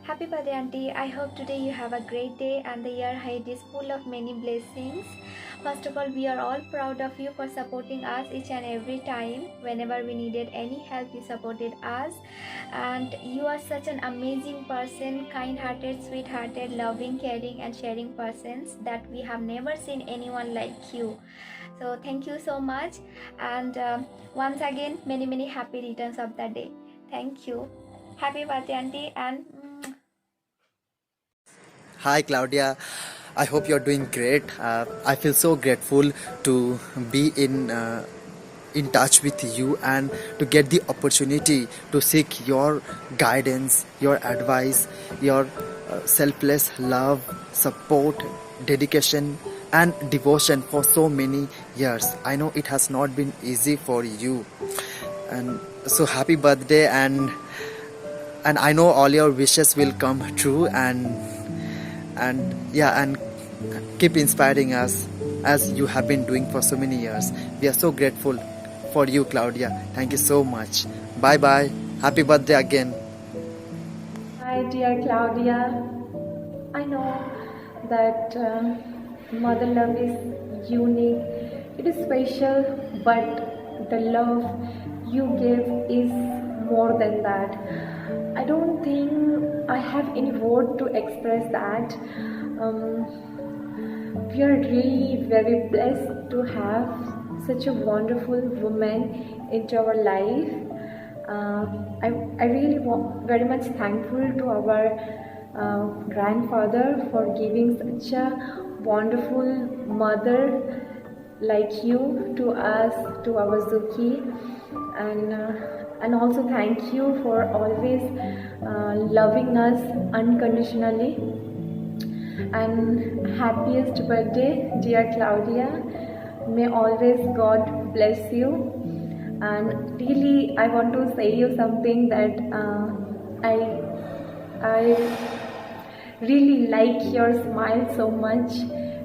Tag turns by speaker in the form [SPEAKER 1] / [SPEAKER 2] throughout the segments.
[SPEAKER 1] Happy birthday, Auntie. I hope today you have a great day and the year ahead is full of many blessings. First of all, we are all proud of you for supporting us each and every time. Whenever we needed any help, you supported us. And you are such an amazing person, kind hearted, sweet hearted, loving, caring, and sharing persons that we have never seen anyone like you. So, thank you so much. And once again, many happy returns of the day. Thank you. Happy birthday, Auntie, and
[SPEAKER 2] Hi Claudia, I hope you're doing great. I feel so grateful to be in touch with you and to get the opportunity to seek your guidance, your advice, your selfless love, support, dedication, and devotion for so many years. I know it has not been easy for you, and so happy birthday, and I know all your wishes will come true, and keep inspiring us as you have been doing for so many years. We are so grateful for you, Claudia. Thank you so much. Bye bye. Happy birthday again.
[SPEAKER 3] Hi, dear Claudia. I know that mother love is unique, it is special, but the love you give is more than that. I don't think I have any word to express that. We are really very blessed to have such a wonderful woman into our life. I really very much thankful to our grandfather for giving such a wonderful mother like you to us, to our Zuki, and also thank you for always loving us unconditionally. And happiest birthday, dear Claudia. May always God bless you. And really, I want to say you something that I really like your smile so much.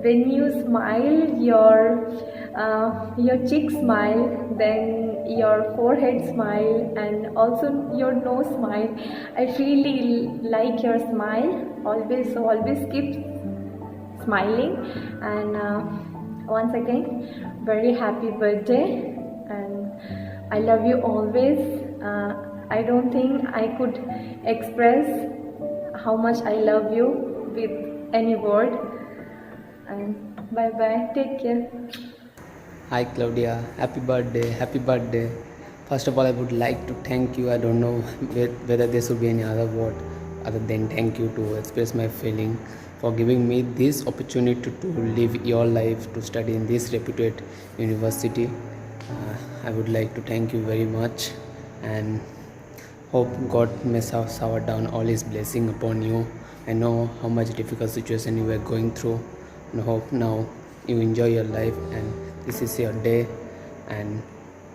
[SPEAKER 3] When you smile, your cheek smile, then your forehead smile, and also your nose smile. I really like your smile. Always, so always keep smiling. And once again, very happy birthday. And I love you always. I don't think I could express how much I love you with any word. And bye bye. Take care.
[SPEAKER 4] Hi Claudia, happy birthday, happy birthday. First of all, I would like to thank you. I don't know whether there should be any other word other than thank you to express my feeling for giving me this opportunity to live your life, to study in this reputed university. I would like to thank you very much and hope God may shower down all His blessing upon you. I know how much difficult situation you were going through, and hope now you enjoy your life and this is your day. And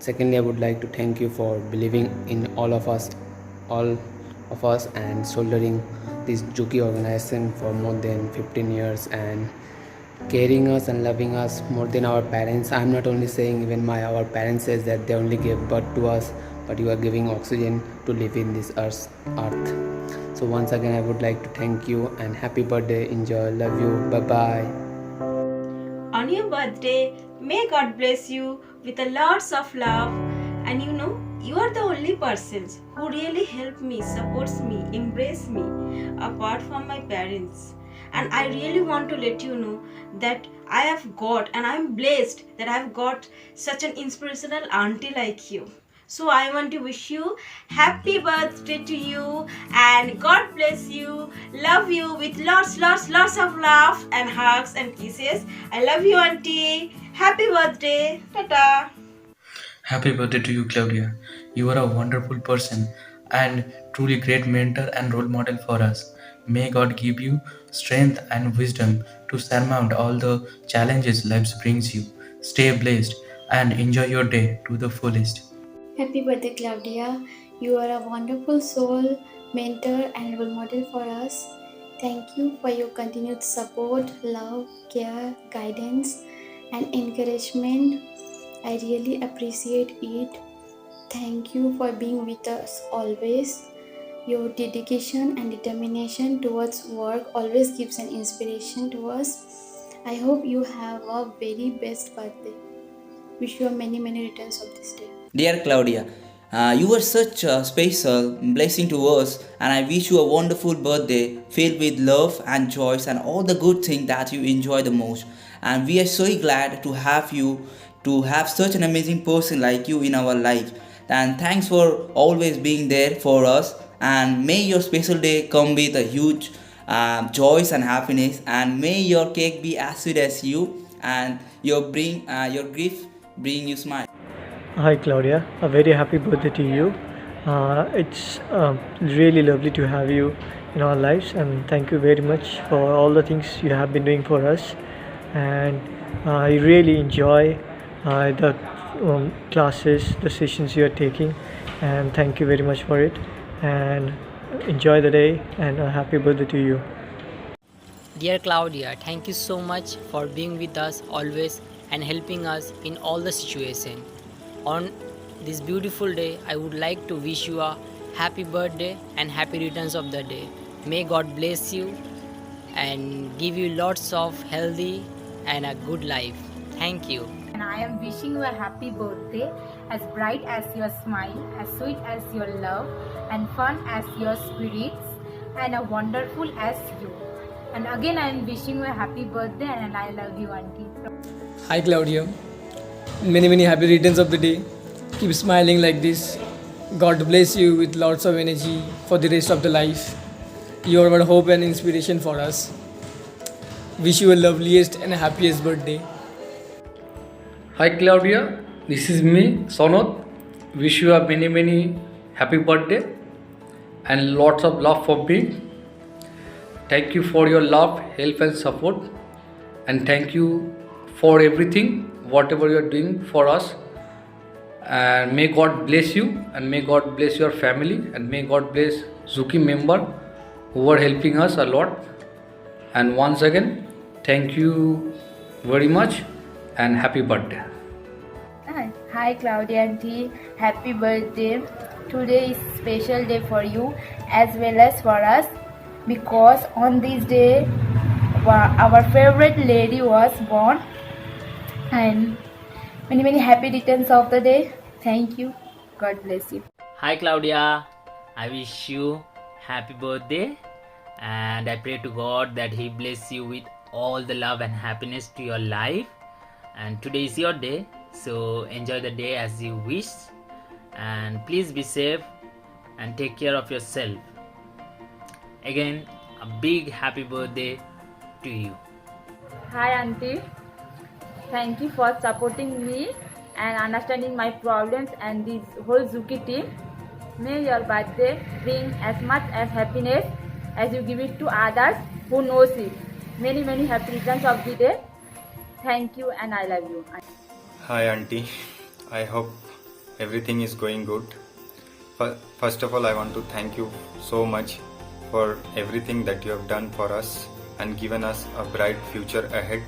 [SPEAKER 4] secondly, I would like to thank you for believing in all of us, and shouldering this Juki organization for more than 15 years and caring us and loving us more than our parents. I'm not only saying, even our parents says that they only gave birth to us, but you are giving oxygen to live in this earth. So once again, I would like to thank you and happy birthday. Enjoy. Love you. Bye bye.
[SPEAKER 5] On your birthday, may God bless you with a lots of love. And you are the only persons who really help me, supports me, embrace me, apart from my parents. And I really want to let you know that I have got, and I am blessed that I have got such an inspirational auntie like you. So I want to wish you happy birthday to you, and God bless you. Love you with lots of love and hugs and kisses. I love you, auntie. Happy birthday. Ta-ta.
[SPEAKER 6] Happy birthday to you, Claudia. You are a wonderful person and truly great mentor and role model for us. May God give you strength and wisdom to surmount all the challenges life brings you. Stay blessed and enjoy your day to the fullest.
[SPEAKER 1] happy birthday, Claudia. You are a wonderful soul, mentor, and role model for us. Thank you for your continued support, love, care, guidance, and encouragement. I really appreciate it. Thank you for being with us always.
[SPEAKER 7] Your dedication and determination towards work always gives an inspiration to us. I hope you have a very best birthday. Wish you many returns of this day.
[SPEAKER 8] Dear Claudia, you are such a special blessing to us, and I wish you a wonderful birthday filled with love and joys and all the good things that you enjoy the most. And we are so glad to have you, to have such an amazing person like you in our life. And thanks for always being there for us. And may your special day come with a huge joys and happiness. And may your cake be as sweet as you, and your gift bring you smile.
[SPEAKER 9] Hi Claudia, a very happy birthday to you. It's really lovely to have you in our lives, and thank you very much for all the things you have been doing for us. And I really enjoy the classes, the sessions you are taking, and thank you very much for it. And enjoy the day, and a happy birthday to you.
[SPEAKER 10] Dear Claudia, thank you so much for being with us always and helping us in all the situation. On this beautiful day, I would like to wish you a happy birthday and happy returns of the day. May God bless you and give you lots of healthy and a good life. Thank you.
[SPEAKER 11] And I am wishing you a happy birthday, as bright as your smile, as sweet as your love, and fun as your spirits, and a wonderful as you. And again I am wishing you a happy birthday, and I love you, Auntie.
[SPEAKER 12] Hi Claudia, many happy returns of the day. Keep smiling like this. God bless you with lots of energy for the rest of the life. You are our hope and inspiration for us. Wish you a loveliest and happiest birthday.
[SPEAKER 13] Hi Claudia, this is me, Sonot. Wish you a many happy birthday and lots of love for me. Thank you for your love, help and support, and thank you for everything, whatever you are doing for us. And may God bless you, and may God bless your family, and may God bless Zuki member who are helping us a lot. And once again, thank you very much and happy birthday.
[SPEAKER 11] Hi Claudia Auntie, happy birthday. Today is special day for you as well as for us, because on this day our favorite lady was born. And many happy returns of the day. Thank you. God bless you.
[SPEAKER 14] Hi Claudia, I wish you happy birthday, and I pray to God that He bless you with all the love and happiness to your life. And today is your day, so enjoy the day as you wish, and please be safe and take care of yourself. Again, a big happy birthday to you.
[SPEAKER 11] Hi Auntie. Thank you for supporting me and understanding my problems and this whole Zuki team. May your birthday bring as much as happiness as you give it to others who knows it. Many happy returns of the day. Thank you, and I love you.
[SPEAKER 15] Hi Auntie, I hope everything is going good. First of all, I want to thank you so much for everything that you have done for us and given us a bright future ahead.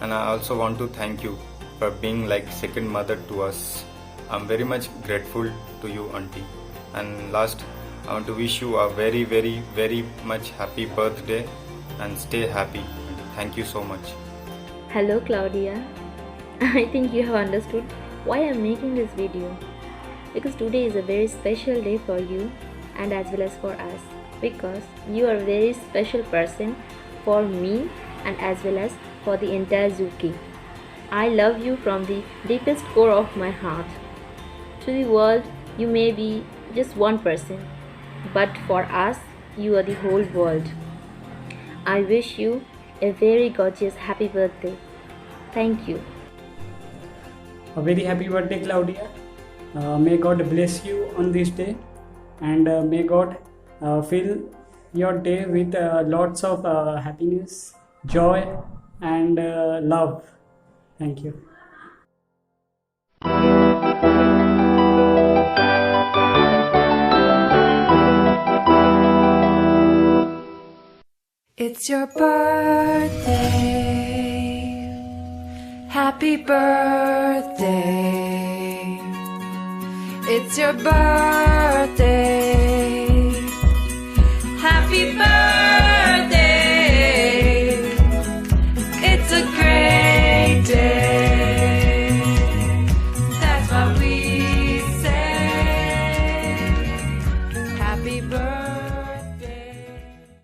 [SPEAKER 15] And I also want to thank you for being like second mother to us. I'm very much grateful to you, Auntie. And last, I want to wish you a very much happy birthday and stay happy. Thank you so much.
[SPEAKER 16] Hello Claudia, I think you have understood why I am making this video, because today is a very special day for you and as well as for us, because you are a very special person for me and as well as for the entire Zuki. I love you from the deepest core of my heart. To the world, you may be just one person, but for us, you are the whole world. I wish you a very gorgeous happy birthday. Thank you.
[SPEAKER 17] A very happy birthday, Claudia. May God bless you on this day, and may God fill your day with lots of happiness, joy, and love. Thank you.
[SPEAKER 18] It's your birthday. Happy birthday. It's your birthday. Happy birthday.